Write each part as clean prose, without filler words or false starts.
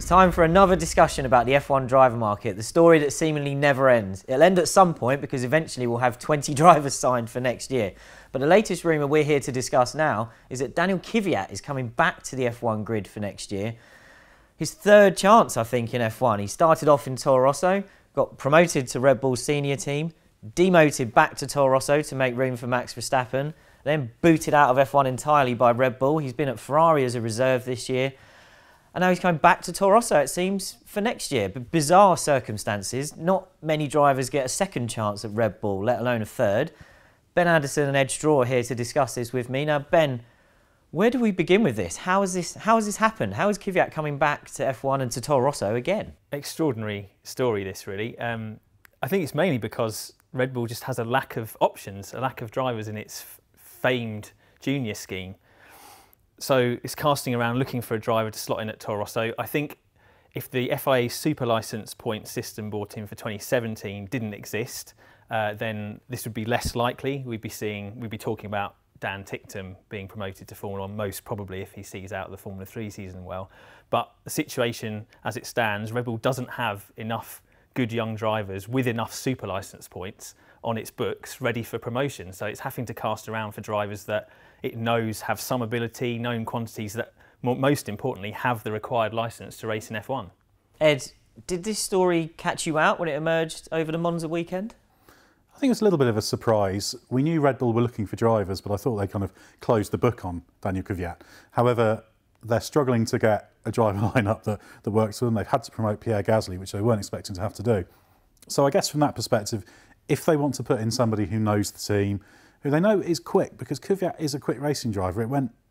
It's time for another discussion about the F1 driver market, the story that seemingly never ends. It'll end at some point because eventually we'll have 20 drivers signed for next year. But the latest rumour we're here to discuss now is that Daniil Kvyat is coming back to the F1 grid for next year. His third chance, I think, in F1. He started off in Toro Rosso, got promoted to Red Bull's senior team, demoted back to Toro Rosso to make room for Max Verstappen, then booted out of F1 entirely by Red Bull. He's been at Ferrari as a reserve this year. And now he's coming back to Toro Rosso, it seems, for next year. But bizarre circumstances. Not many drivers get a second chance at Red Bull, let alone a third. Ben Anderson and Ed Straw are here to discuss this with me. Now, Ben, where do we begin with this? How has this happened? How is Kvyat coming back to F1 and to Toro Rosso again? Extraordinary story, this, really. I think it's mainly because Red Bull just has a lack of options, a lack of drivers in its famed junior scheme. So it's casting around looking for a driver to slot in at Toro Rosso. I think if the FIA super license point system brought in for 2017 didn't exist, then this would be less likely. We'd be talking about Dan Ticktum being promoted to Formula 1, most probably if he sees out the Formula 3 season well. But the situation as it stands, Red Bull doesn't have enough good young drivers with enough super license points on its books ready for promotion. So it's having to cast around for drivers that it knows have some ability, known quantities that, most importantly, have the required licence to race in F1. Ed, did this story catch you out when it emerged over the Monza weekend? I think it's a little bit of a surprise. We knew Red Bull were looking for drivers, but I thought they kind of closed the book on Daniil Kvyat. However, they're struggling to get a driver lineup that works for them. They've had to promote Pierre Gasly, which they weren't expecting to have to do. So I guess from that perspective, if they want to put in somebody who knows the team, who they know is quick, because Kvyat is a quick racing driver.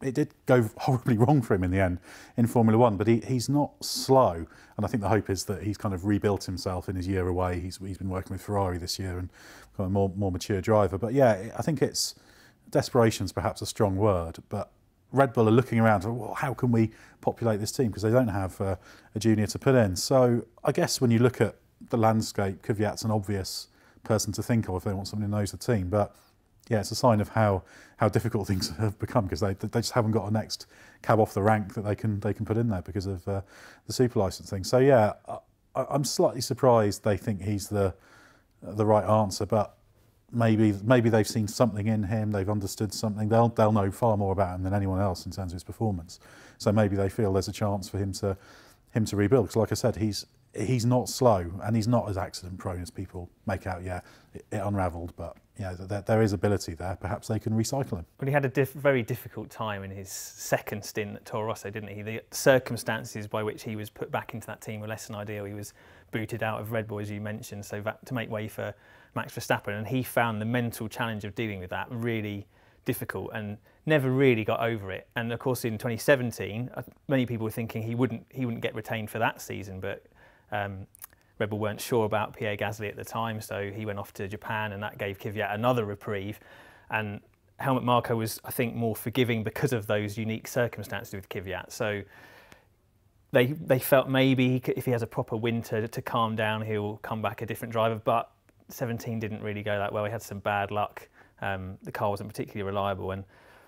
It did go horribly wrong for him in the end in Formula 1, but he's not slow. And I think the hope is that he's kind of rebuilt himself in his year away. He's been working with Ferrari this year and got a more mature driver. But yeah, I think it's desperation's perhaps a strong word, but Red Bull are looking around, well, how can we populate this team? Because they don't have a junior to put in. So I guess when you look at the landscape, Kvyat's an obvious person to think of if they want somebody who knows the team. But yeah, it's a sign of how difficult things have become, because they just haven't got a next cab off the rank that they can put in there because of the super license thing. So yeah, I'm slightly surprised they think he's the right answer, but maybe they've seen something in him, they've understood something. They'll know far more about him than anyone else in terms of his performance. So maybe they feel there's a chance for him to rebuild. Because like I said, he's not slow and he's not as accident prone as people make out. Yeah, it unravelled, but yeah, there is ability there. Perhaps they can recycle him. But he had a very difficult time in his second stint at Toro Rosso, didn't he? The circumstances by which he was put back into that team were less than ideal. He was booted out of Red Bull, as you mentioned, so that, to make way for Max Verstappen, and he found the mental challenge of dealing with that really difficult and never really got over it. And of course, in 2017, many people were thinking he wouldn't get retained for that season, but Red Bull weren't sure about Pierre Gasly at the time, so he went off to Japan, and that gave Kvyat another reprieve. And Helmut Marko was, I think, more forgiving because of those unique circumstances with Kvyat. So they felt maybe if he has a proper winter to calm down, he'll come back a different driver. But 17 didn't really go that well. He had some bad luck. The car wasn't particularly reliable, and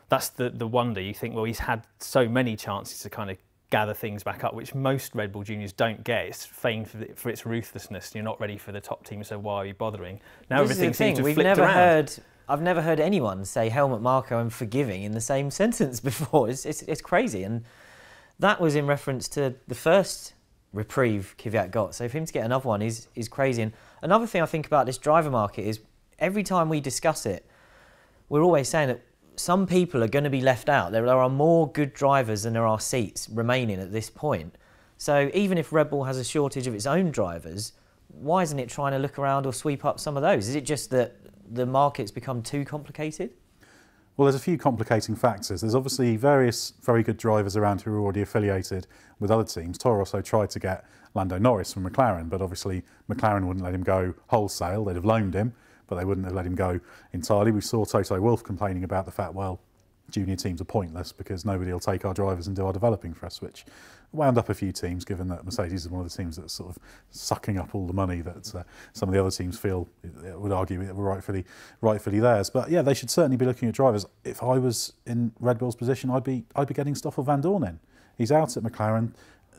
that's the wonder. You think, well, he's had so many chances to kind of gather things back up, which most Red Bull juniors don't get. It's famed for its ruthlessness. You're not ready for the top team, so why are you bothering? Now everything seems to have flipped around. I've never heard anyone say Helmut Marko and forgiving in the same sentence before. It's crazy, and that was in reference to the first reprieve Kvyat got. So for him to get another one is crazy. And another thing I think about this driver market is every time we discuss it, we're always saying that some people are going to be left out. There are more good drivers than there are seats remaining at this point. So even if Red Bull has a shortage of its own drivers, why isn't it trying to look around or sweep up some of those? Is it just that the market's become too complicated? Well, there's a few complicating factors. There's obviously various very good drivers around who are already affiliated with other teams. Toro Rosso tried to get Lando Norris from McLaren, but obviously McLaren wouldn't let him go wholesale. They'd have loaned him, but they wouldn't have let him go entirely. We saw Toto Wolff complaining about the fact, well, junior teams are pointless because nobody will take our drivers and do our developing for us, which wound up a few teams, given that Mercedes is one of the teams that's sort of sucking up all the money that some of the other teams feel, would argue, were rightfully theirs. But yeah, they should certainly be looking at drivers. If I was in Red Bull's position, I'd be getting Stoffel Van Dorn in. He's out at McLaren.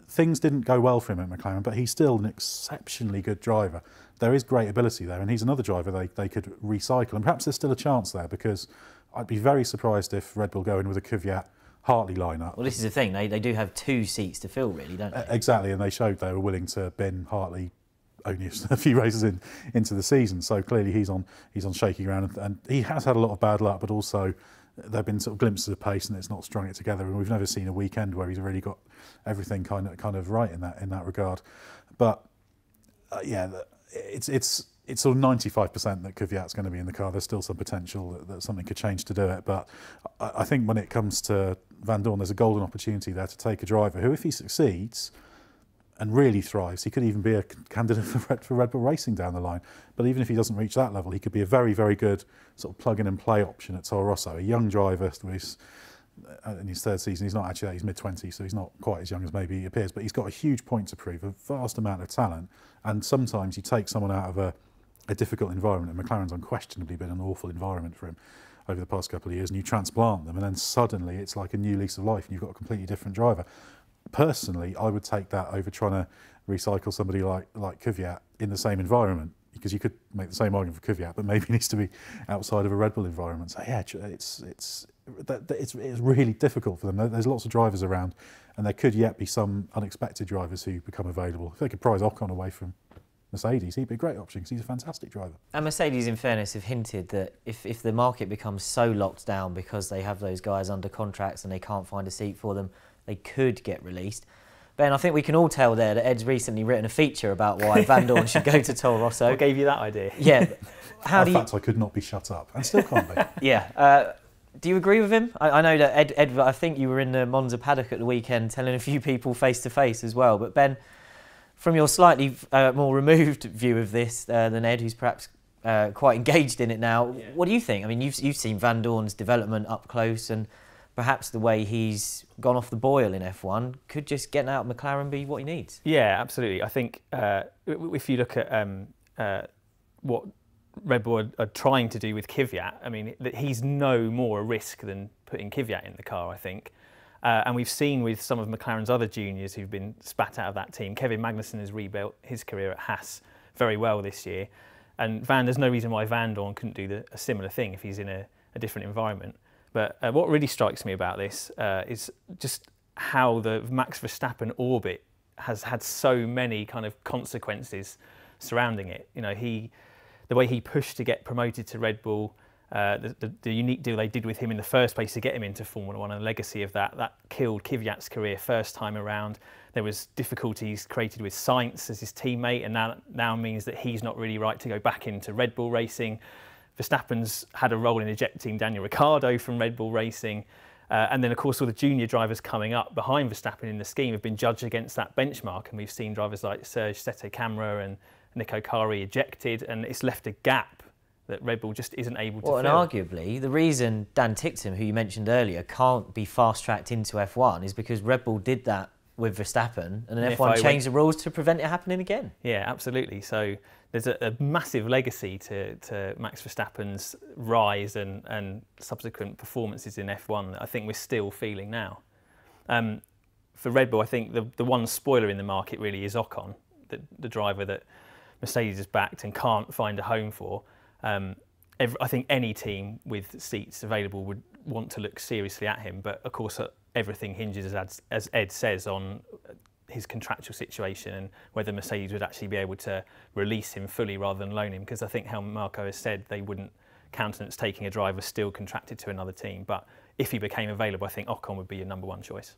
things didn't go well for him at McLaren, but he's still an exceptionally good driver. There is great ability there, and he's another driver they could recycle. And perhaps there's still a chance there, because I'd be very surprised if Red Bull go in with a Kvyat Hartley lineup. Well, this is the thing, they do have 2 seats to fill, really, don't they? Exactly, and they showed they were willing to bin Hartley only a few races into the season. So clearly he's on shaky ground, and he has had a lot of bad luck, but also there have been sort of glimpses of pace, and it's not strung it together. And we've never seen a weekend where he's really got everything kind of right in that regard. But yeah, it's sort of 95% that Kvyat's going to be in the car. There's still some potential that something could change to do it. But I think when it comes to Van Dorn, there's a golden opportunity there to take a driver who, if he succeeds and really thrives, he could even be a candidate for Red Bull Racing down the line. But even if he doesn't reach that level, he could be a very, very good sort of plug-in-and-play option at Toro Rosso. A young driver who's in his 3rd season. He's not actually, he's mid-20s, so he's not quite as young as maybe he appears, but he's got a huge point to prove, a vast amount of talent. And sometimes you take someone out of a difficult environment, and McLaren's unquestionably been an awful environment for him over the past couple of years, and you transplant them, and then suddenly it's like a new lease of life, and you've got a completely different driver. Personally, I would take that over trying to recycle somebody like Kvyat in the same environment, because you could make the same argument for Kvyat, but maybe he needs to be outside of a Red Bull environment. So yeah, it's really difficult for them. There's lots of drivers around, and there could yet be some unexpected drivers who become available. If they could prize Ocon away from Mercedes, he'd be a great option because he's a fantastic driver. And Mercedes, in fairness, have hinted that if the market becomes so locked down because they have those guys under contracts and they can't find a seat for them, they could get released. Ben, I think we can all tell there that Ed's recently written a feature about why Van Dorn should go to Toro Rosso. What gave you that idea? Yeah. In fact, I could not be shut up, and still can't be. Yeah. Do you agree with him? I know that Ed, I think you were in the Monza paddock at the weekend telling a few people face to face as well. But Ben, from your slightly more removed view of this than Ed, who's perhaps quite engaged in it now, yeah, what do you think? I mean, you've seen Van Dorn's development up close, and perhaps the way he's gone off the boil in F1 could just getting out of McLaren be what he needs. Yeah, absolutely. I think if you look at what Red Bull are trying to do with Kvyat, I mean, that he's no more a risk than putting Kvyat in the car, I think. And we've seen with some of McLaren's other juniors who've been spat out of that team. Kevin Magnussen has rebuilt his career at Haas very well this year. And there's no reason why Van Dorn couldn't do a similar thing if he's in a different environment. But what really strikes me about this is just how the Max Verstappen orbit has had so many kind of consequences surrounding it. You know, the way he pushed to get promoted to Red Bull, the unique deal they did with him in the first place to get him into Formula One, and the legacy of that killed Kvyat's career first time around. There was difficulties created with Sainz as his teammate, and now means that he's not really right to go back into Red Bull racing. Verstappen's had a role in ejecting Daniel Ricciardo from Red Bull Racing. And then, of course, all the junior drivers coming up behind Verstappen in the scheme have been judged against that benchmark. And we've seen drivers like Serge Sette-Camera and Nico Kari ejected, and it's left a gap that Red Bull just isn't able to fill. And arguably, the reason Dan Ticktum, who you mentioned earlier, can't be fast-tracked into F1 is because Red Bull did that with Verstappen, and then F1 changed the rules to prevent it happening again. Yeah, absolutely. So there's a massive legacy to Max Verstappen's rise and subsequent performances in F1 that I think we're still feeling now. For Red Bull, I think the one spoiler in the market really is Ocon, the driver that Mercedes has backed and can't find a home for. I think any team with seats available would want to look seriously at him, but of course everything hinges, as Ed says, on his contractual situation and whether Mercedes would actually be able to release him fully rather than loan him, because I think Helmut Marko has said they wouldn't countenance taking a driver still contracted to another team. But if he became available, I think Ocon would be your #1 choice.